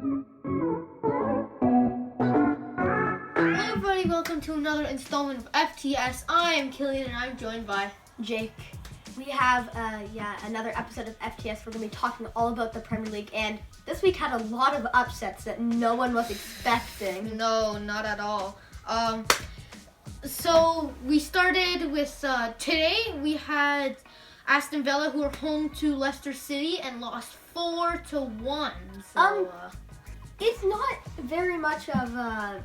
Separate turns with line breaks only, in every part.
Hello everybody, welcome to another installment of F.T.S. I am Killian and I'm joined by
Jake. We have another episode of F.T.S. We're going to be talking all about the Premier League, and this week had a lot of upsets that no one was expecting.
No, not at all. So we started with today we had Aston Villa, who are home to Leicester City and lost 4-1. So,
It's not very much of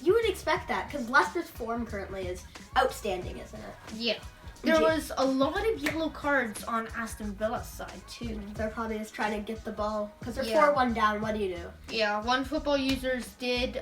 you would expect that because Leicester's form currently is outstanding, isn't it?
yeah. There was a lot of yellow cards on Aston Villa's side too.
They're probably just trying to get the ball because they're
Yeah.
4-1 down. What do you do?
Yeah, one football users did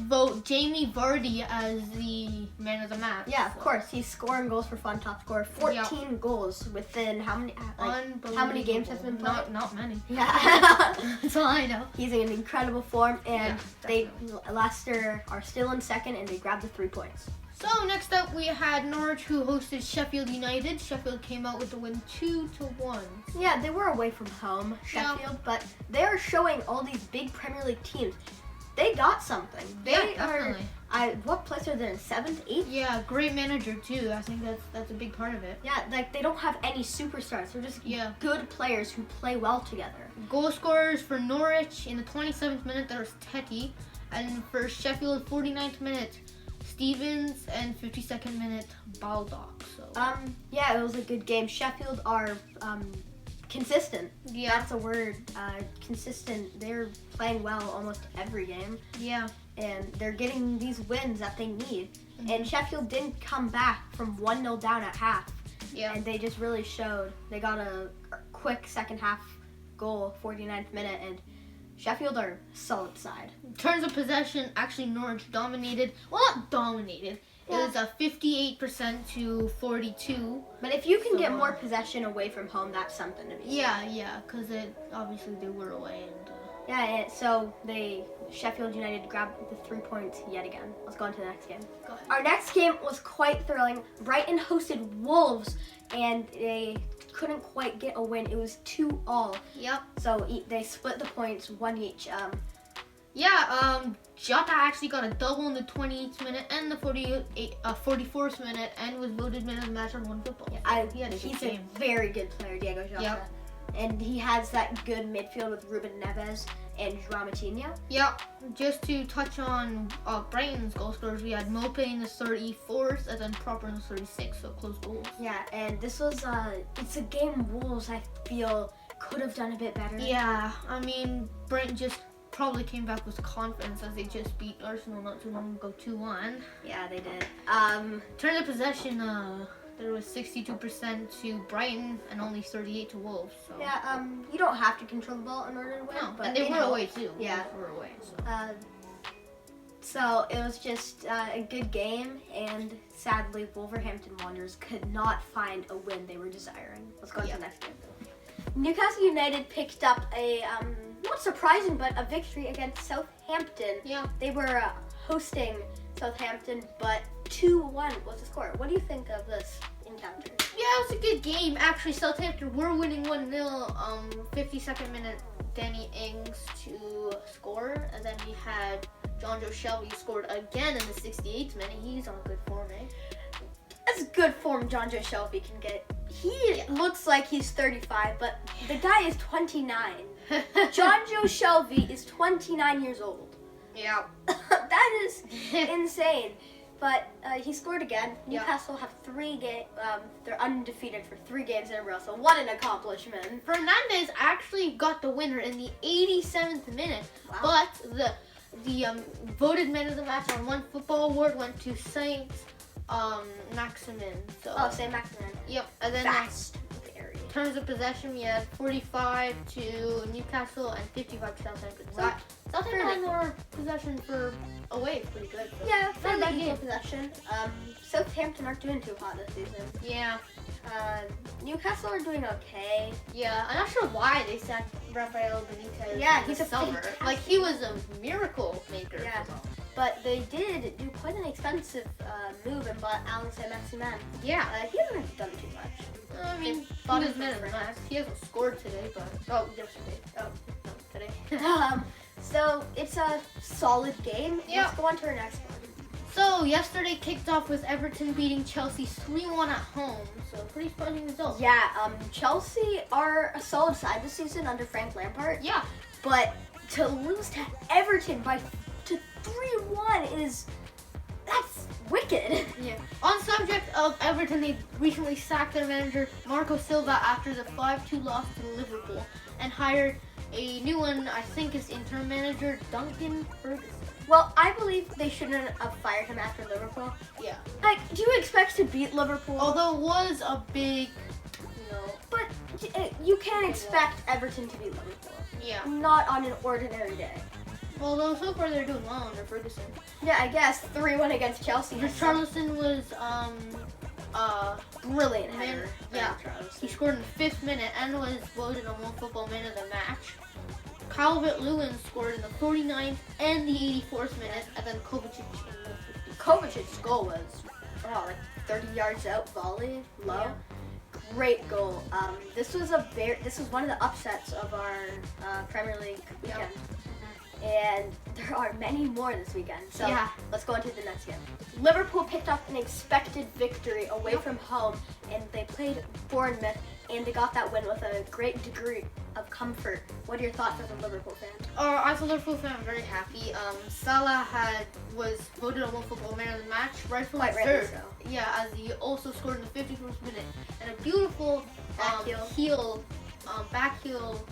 vote Jamie Vardy as the man of the match.
Yeah, of course. He's scoring goals for fun, top scorer. 14 goals within how many games has been played?
Not many.
Yeah.
That's all I know.
He's in incredible form, and
Yeah,
Leicester are still in second, and they grabbed the 3 points.
So next up we had Norwich, who hosted Sheffield United. Sheffield came out with the win 2-1.
Yeah, they were away from home, Sheffield, but they're showing all these big Premier League teams. They got something.
Definitely.
What place are they in? 7th, 8th?
Yeah, great manager too. I think that's a big part of it.
Yeah, like they don't have any superstars. They're just good players who play well together.
Goal scorers for Norwich in the 27th minute, there was Teti, and for Sheffield 49th minute, Stevens, and 52nd minute, Baldock. So
yeah, it was a good game. Sheffield are consistent.
yeah,
That's a word. Consistent. They're playing well almost every game.
yeah,
And they're getting these wins that they need.
Mm-hmm.
And Sheffield didn't come back from 1-0 down at half.
yeah.
And they just really showed. They got a quick second half goal, 49th minute, and Sheffield are a solid side.
In terms of possession, actually Norwich dominated. Well, not dominated. It was a 58% to 42.
But if you can get more possession away from home, that's something to be said.
Yeah, because obviously they were away and.
So Sheffield United grabbed the 3 points yet again. Let's go on to the next game.
Go ahead.
Our next game was quite thrilling. Brighton hosted Wolves, and they couldn't quite get a win. It was 2-2.
Yep.
So they split the points, one each.
Jota actually got a double in the 28th minute and the 44th minute, and was voted man of the match on One Football.
He's a very good player, Diego Jota.
Yep.
And he has that good midfield with Ruben Neves and João Matinho.
Yep. Just to touch on Brighton's goal scorers, we had Mope in the 34th and then Proper in the 36th, so close goals.
Yeah, and this was it's a game Wolves I feel could have done a bit better.
Yeah, I mean, Brighton just probably came back with confidence as they just beat Arsenal not too long ago 2-1.
Yeah, they did.
Turn of possession, there was 62% to Brighton and only 38% to Wolves. So.
Yeah, you don't have to control the ball in order to win.
No,
but
and they were
helped.
away too.
Yeah.
Wolves were away. So.
So it was just a good game, and sadly, Wolverhampton Wanderers could not find a win they were desiring. Let's go on to the next game. Newcastle United picked up a not surprising, but a victory against Southampton.
Yeah.
They were hosting Southampton, but 2-1 was the score. What do you think of this encounter?
Yeah, it was a good game. Actually, Southampton were winning 1-0. 52nd minute, Danny Ings to score, and then we had John Joe Shelby scored again in the 68th minute. He's on good form, eh?
That's good form John Joe Shelby can get. He looks like he's 35, but the guy is 29. John Joe Shelby is 29 years old.
Yeah.
That is insane. But he scored again.
Yeah.
Newcastle have 3 games. They're undefeated for 3 games in a row. So what an accomplishment!
Fernandez actually got the winner in the 87th minute,
Wow.
but the voted man of the match on One Football Award went to Saint Maximin. So.
Oh, St. Maximin.
Yep, and then
Fast with the area.
in terms of possession, we had 45 to Newcastle and 55 to Southampton. Southampton had more possession for away. It's pretty good. So.
Yeah,
Not a bad
fairly equal
game.
possession. Southampton aren't doing too hot this season.
Yeah.
Newcastle are doing okay.
Yeah, I'm not sure why they sacked Rafael Benitez.
Yeah,
in
he's
the
a
summer.
fantastic-
Like he was a miracle maker.
Yeah. But they did do quite an expensive move and bought Alan Saint-Maximin.
Yeah.
He hasn't done too much.
I mean,
Bottom
he was man of the
for
match. He hasn't scored today, but yesterday. Oh, no, today.
So it's a solid game.
Yeah.
Let's go on to our next one.
So yesterday kicked off with Everton beating Chelsea 3-1 at home. So pretty stunning result.
Yeah, Chelsea are a solid side this season under Frank Lampard.
Yeah.
But to lose to Everton to 3-1 that's wicked.
Yeah. On subject of Everton, they recently sacked their manager Marco Silva after the 5-2 loss to Liverpool and hired a new one. I think is interim manager Duncan Ferguson.
Well, I believe they shouldn't have fired him after Liverpool.
Yeah.
Like, do you expect to beat Liverpool?
Although it was a big,
But you can't expect Everton to beat Liverpool.
Yeah.
Not on an ordinary day.
Although so far they're doing well under Ferguson.
Yeah, I guess 3-1 against Chelsea.
Richarlison was
brilliant
man,
header.
yeah. He scored in the 5th minute and was voted on World Football Man of the Match. Calvert-Lewin scored in the 49th and the 84th minute, and then Kovacic in the 50th.
Kovacic's goal was like 30 yards out, volley, low.
Yeah.
Great goal. This was one of the upsets of our Premier League weekend. And there are many more this weekend. So let's go on to the next game. Liverpool picked up an expected victory away from home, and they played Bournemouth, and they got that win with a great degree of comfort. What are your thoughts as a Liverpool fan?
As a Liverpool fan, I'm very happy. Salah was voted on World Football Man of the Match, rightfully
Rightly
third.
so.
Yeah, as he also scored in the 51st minute, and a beautiful back heel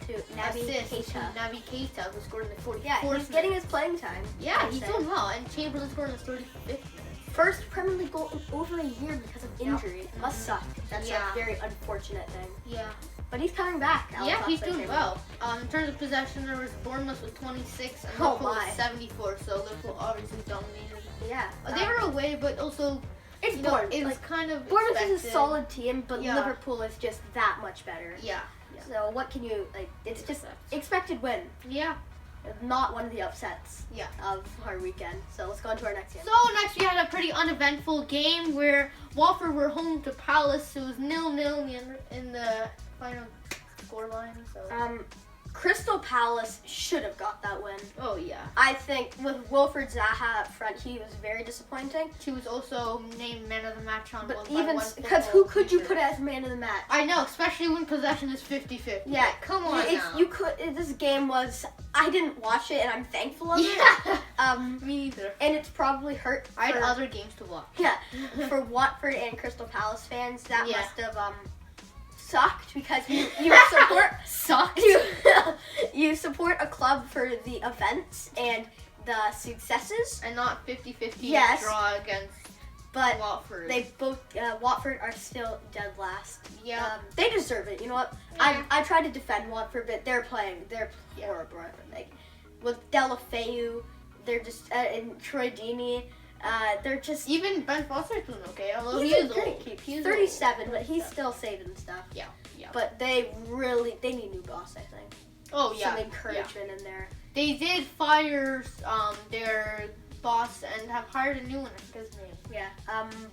To Naby
assist
Keita.
to Naby Keita, who scored in the 44th
Yeah, he's
minute.
getting his playing time.
Yeah, he's doing well, and Chamberlain scored in the 35th minute.
First Premier League goal in over a year because of injury. Must suck. That's
Yeah.
a very unfortunate thing.
Yeah.
But he's coming back.
Yeah, he's doing well. In terms of possession, there was Bournemouth with 26 and Liverpool with 74, so Liverpool obviously dominated.
Yeah.
They were away, but also
it's
Bournemouth. It was kind of
Bournemouth is a
expected.
solid team, but Liverpool is just that much better.
Yeah.
So what can you it's just expected win.
Yeah.
Not one of the upsets
Yeah.
of our weekend. So let's go on to our next game.
So next we had a pretty uneventful game where Watford were home to Palace. It was 0-0 in the final scoreline. So
Crystal Palace should have got that win.
oh yeah.
I think with Wilfried Zaha up front, he was very disappointing.
She was also named man of the match on
But
one
even
by
because who could you put as man of the match?
I know, especially when possession is 50-50.
Yeah,
Like, come on
if
now.
you could, this game was. I didn't watch it, and I'm thankful of it.
Me either.
And it's probably hurt.
I had
for-
other games to watch.
Yeah, for Watford and Crystal Palace fans, that
Yeah.
must have sucked because you support
Sucked.
you support a club for the events and the successes,
And not 50-50
Yes.
draw against
but
Watford.
they both Watford are still dead last.
Yeah.
They deserve it. You know what?
Yeah.
I tried to defend Watford, but they're horrible. Like with Delafeu, they're just and Troy Deeney. They're just
Even Ben Foster's doing okay, although he
he's
is
a great
old.
keep.
He
He's
is
37,
old.
but he's still saving stuff.
Yeah.
But they need new boss. I think.
Oh yeah.
Some encouragement in there.
They did fire their boss and have hired a new one. I forget his name.
Yeah.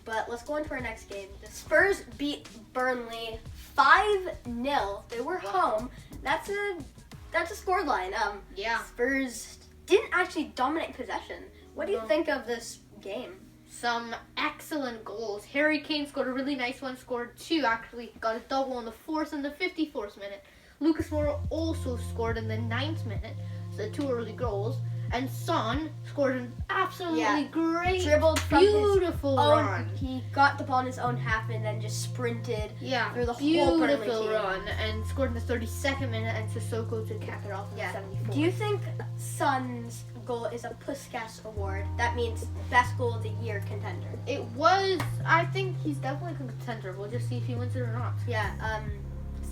But let's go on to our next game. The Spurs beat Burnley 5-0. They were home. That's a scoreline.
Yeah.
Spurs didn't actually dominate possession. What do you
No.
think of this game?
Some excellent goals. Harry Kane scored a really nice one. Scored two actually. Got a double in the 4th and the 54th minute. Lucas Moura also scored in the 9th minute. So 2 early goals. And Son scored an absolutely great,
Dribbled from
beautiful
his own.
run.
He got the ball in his own half and then just sprinted.
Yeah,
through the whole Burnley
beautiful
team.
run, and scored in the 32nd minute, and Sissoko to cap it off in the 74th.
Do you think Son's goal is a Puskas award? That means best goal of the year contender.
It was. I think he's definitely a contender. We'll just see if he wins it or not.
Yeah.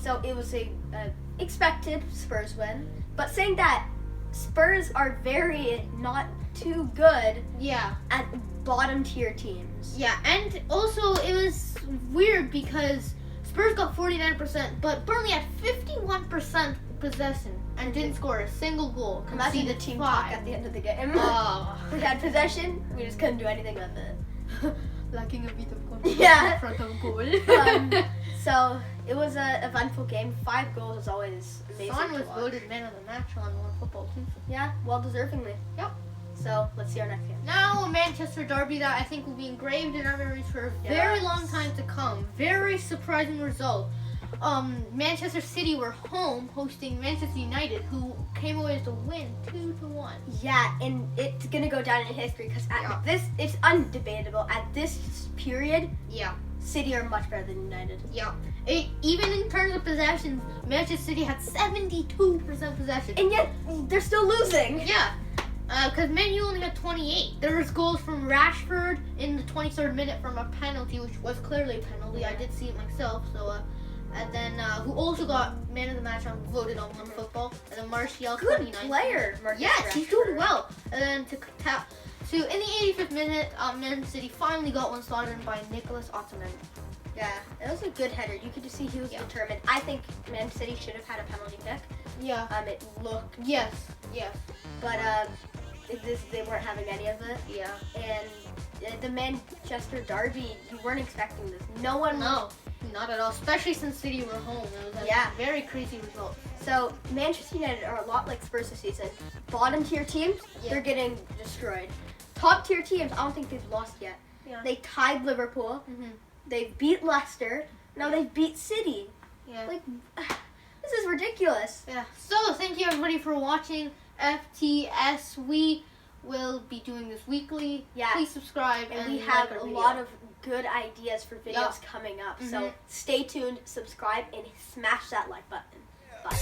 So it was a expected Spurs win, but saying that Spurs are very not too good
Yeah.
at bottom tier teams.
Yeah, and also it was weird because Spurs got 49%, but Burnley had 51% possession and didn't score a single goal.
Imagine the
Conceded
team
5.
talk at the end of the game.
Oh.
We had possession, we just couldn't do anything with it.
Lacking a bit of confidence
Yeah.
in front of goal.
So it was an eventful game. 5 goals is always amazing.
Son
to
was
watch.
voted man of the match on One Football too.
Yeah, well deservingly.
Yep.
So let's see our next game.
Now a Manchester derby that I think will be engraved in our memories for a very long time to come. Very surprising result. Manchester City were home hosting Manchester United, who came away with a win 2-1.
Yeah, and it's gonna go down in history because at this, it's undebatable. At this period,
Yeah.
City are much better than United.
Yeah. Even in terms of possessions, Manchester City had 72% possession.
And yet, they're still losing.
Yeah. Because Man U only had 28. There was goals from Rashford in the 23rd minute from a penalty, which was clearly a penalty. I did see it myself. So, and then who also got man of the match and voted on One Football. And then Martial,
Good
29.
player, Marcus
Yes, he's
Rashford.
doing well. And then in the 85th minute, Man City finally got one slotted in by Nicholas Ottoman.
Yeah, it was a good header. You could just see he was determined. I think Man City should have had a penalty kick.
Yeah.
It looked,
Yes.
but they weren't having any of it.
Yeah.
And the Manchester derby, you weren't expecting this. No one.
No, not at all. Especially since City were home. It was a very crazy result.
So Manchester United are a lot like Spurs this season. Bottom tier teams, they're getting destroyed. Top tier teams, I don't think they've lost yet.
Yeah.
They tied Liverpool.
Mm-hmm.
They beat Leicester. Now they beat City.
Yeah.
Like, this is ridiculous.
Yeah. So thank you everybody for watching F.T.S. We will be doing this weekly.
Yeah.
Please subscribe.
And we
like
have
our
a
video.
lot of good ideas for videos coming up. So
Mhm.
stay tuned, subscribe, and smash that like button. Bye.